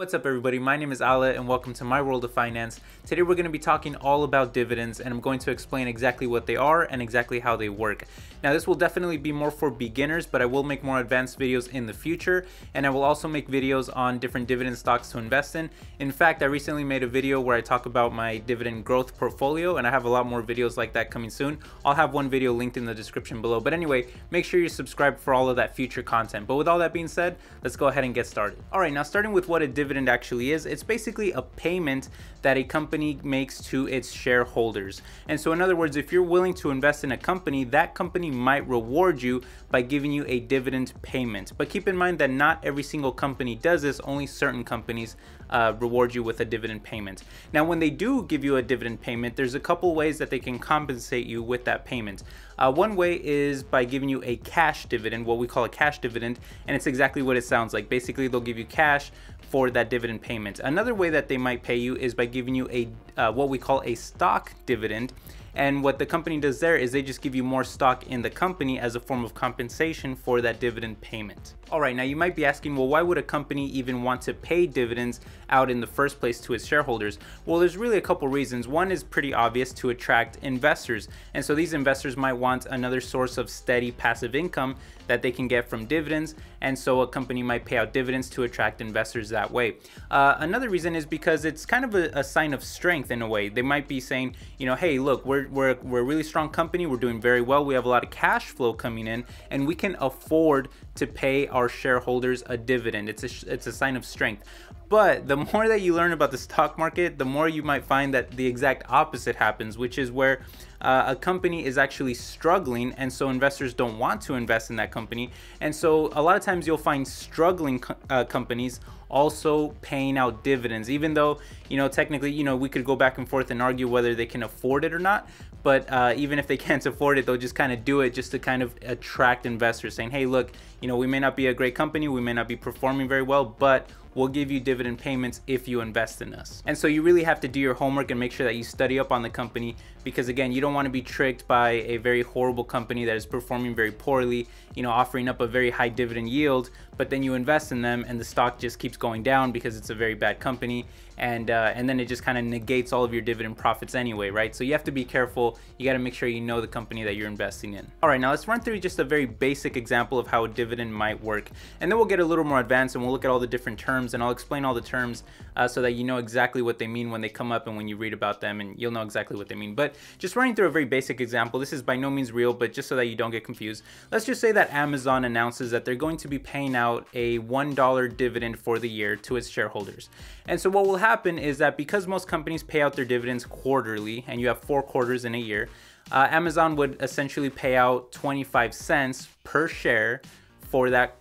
What's up everybody, my name is Ale and welcome to my world of finance. Today we're going to be talking all about dividends and I'm going to explain exactly what they are and exactly how they work. Now this will definitely be more for beginners, but I will make more advanced videos in the future, and I will also make videos on different dividend stocks to invest in. In fact, I recently made a video where I talk about my dividend growth portfolio, and I have a lot more videos like that coming soon. I'll have one video linked in the description below, but anyway, make sure you subscribe for all of that future content. But with all that being said, let's go ahead and get started. Alright, now starting with what a dividend actually is, it's basically a payment that a company makes to its shareholders. And so in other words, if you're willing to invest in a company, that company might reward you by giving you a dividend payment. But keep in mind that not every single company does this, only certain companies reward you with a dividend payment. Now when they do give you a dividend payment, there's a couple ways that they can compensate you with that payment. One way is by giving you a cash dividend, what we call a cash dividend, and it's exactly what it sounds like. Basically they'll give you cash for that dividend payment. Another way that they might pay you is by giving you a what we call a stock dividend. And what the company does there is they just give you more stock in the company as a form of compensation for that dividend payment. Alright, now you might be asking, well, why would a company even want to pay dividends out in the first place to its shareholders? Well, there's really a couple reasons. One is pretty obvious: to attract investors. And so these investors might want another source of steady passive income that they can get from dividends, and so a company might pay out dividends to attract investors that way. Another reason is because it's kind of a sign of strength in a way. They might be saying, you know, hey, look, we're a really strong company, we're doing very well, we have a lot of cash flow coming in, and we can afford to pay our shareholders a dividend. It's a sign of strength. But the more that you learn about the stock market, the more you might find that the exact opposite happens, which is where a company is actually struggling, and so investors don't want to invest in that company. And so a lot of times you'll find struggling companies also paying out dividends, even though, you know, technically, you know, we could go back and forth and argue whether they can afford it or not. But even if they can't afford it, they'll just kind of do it just to kind of attract investors, saying, hey, look, you know, we may not be a great company, we may not be performing very well, but we'll give you dividend payments if you invest in us. And so you really have to do your homework and make sure that you study up on the company, because again, you don't want to be tricked by a very horrible company that is performing very poorly, you know, offering up a very high dividend yield, but then you invest in them and the stock just keeps going down because it's a very bad company, and then it just kind of negates all of your dividend profits anyway, right? So you have to be careful. You got to make sure you know the company that you're investing in. All right, now let's run through just a very basic example of how a dividend might work, and then we'll get a little more advanced and we'll look at all the different terms, and I'll explain all the terms so that you know exactly what they mean when they come up and when you read about them, and you'll know exactly what they mean. But just running through a very basic example, this is by no means real, but just so that you don't get confused, let's just say that Amazon announces that they're going to be paying out a $1 dividend for the year to its shareholders. And so what will happen is that because most companies pay out their dividends quarterly, and you have 4 quarters in a year, Amazon would essentially pay out 25 cents per share for that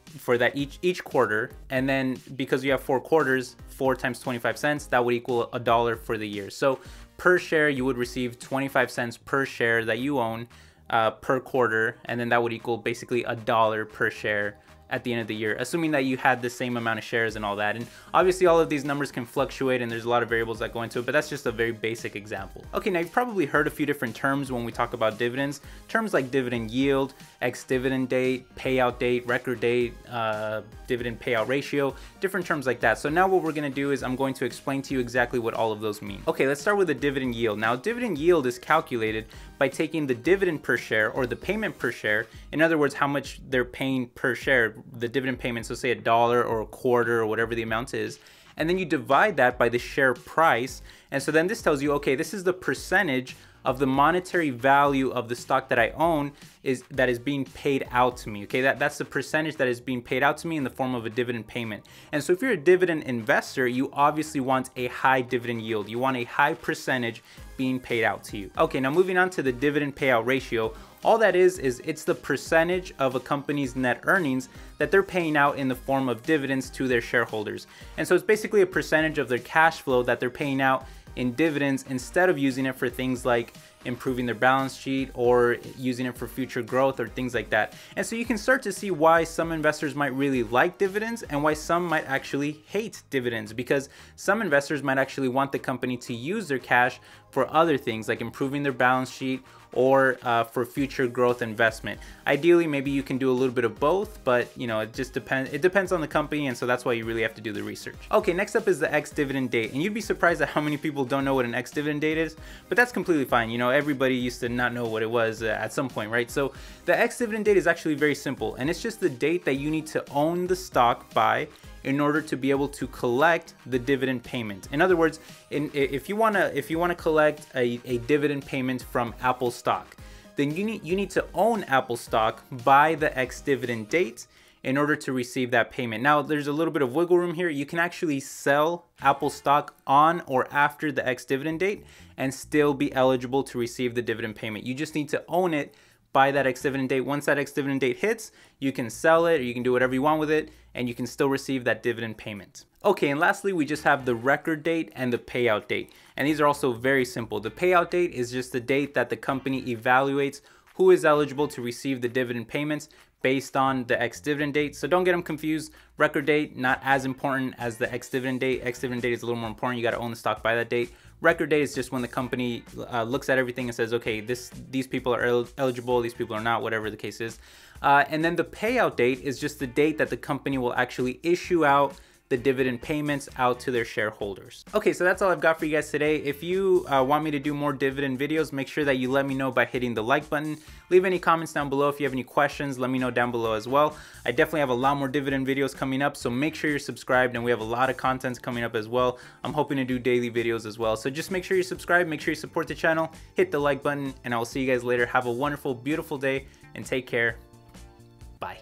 each quarter. And then because you have 4 quarters, 4 times 25 cents, that would equal $1 for the year. So per share you would receive 25 cents per share that you own per quarter, and then that would equal basically $1 per share at the end of the year, assuming that you had the same amount of shares and all that. And obviously all of these numbers can fluctuate and there's a lot of variables that go into it, but that's just a very basic example. Okay, now you've probably heard a few different terms when we talk about dividends. Terms like dividend yield, ex-dividend date, payout date, record date, dividend payout ratio, different terms like that. So now what we're gonna do is I'm going to explain to you exactly what all of those mean. Okay, let's start with the dividend yield. Now dividend yield is calculated by taking the dividend per share, or the payment per share, in other words, how much they're paying per share, the dividend payment, so say $1 or a quarter or whatever the amount is, and then you divide that by the share price. And so then this tells you, okay, this is the percentage of the monetary value of the stock that I own that is being paid out to me. Okay, that's the percentage that is being paid out to me in the form of a dividend payment. And so if you're a dividend investor, you obviously want a high dividend yield. You want a high percentage being paid out to you. Okay, now moving on to the dividend payout ratio. All that is it's the percentage of a company's net earnings that they're paying out in the form of dividends to their shareholders. And so it's basically a percentage of their cash flow that they're paying out in dividends, instead of using it for things like improving their balance sheet or using it for future growth or things like that. And so you can start to see why some investors might really like dividends and why some might actually hate dividends, because some investors might actually want the company to use their cash for other things like improving their balance sheet or for future growth investment. Ideally, maybe you can do a little bit of both, but you know, it just depends. It depends on the company, and so that's why you really have to do the research. Okay, next up is the ex-dividend date, and you'd be surprised at how many people don't know what an ex-dividend date is, but that's completely fine. You know, everybody used to not know what it was at some point, right? So the ex-dividend date is actually very simple, and it's just the date that you need to own the stock by in order to be able to collect the dividend payment. In other words, if you wanna collect a dividend payment from Apple stock, then you need to own Apple stock by the ex-dividend date in order to receive that payment. Now, there's a little bit of wiggle room here. You can actually sell Apple stock on or after the ex-dividend date and still be eligible to receive the dividend payment. You just need to own it by that ex-dividend date. Once that ex-dividend date hits, you can sell it or you can do whatever you want with it, and you can still receive that dividend payment. Okay, and lastly, we just have the record date and the payout date. And these are also very simple. The payout date is just the date that the company evaluates who is eligible to receive the dividend payments based on the ex-dividend date. So don't get them confused. Record date, not as important as the ex-dividend date. Ex-dividend date is a little more important. You got to own the stock by that date. Record date is just when the company looks at everything and says, okay, these people are eligible, these people are not, whatever the case is. And then the payout date is just the date that the company will actually issue out the dividend payments out to their shareholders. Okay, so that's all I've got for you guys today. If you want me to do more dividend videos, make sure that you let me know by hitting the like button. Leave any comments down below. If you have any questions, let me know down below as well. I definitely have a lot more dividend videos coming up, so make sure you're subscribed, and we have a lot of content coming up as well. I'm hoping to do daily videos as well. So just make sure you subscribe, make sure you support the channel, hit the like button, and I will see you guys later. Have a wonderful, beautiful day, and take care. Bye.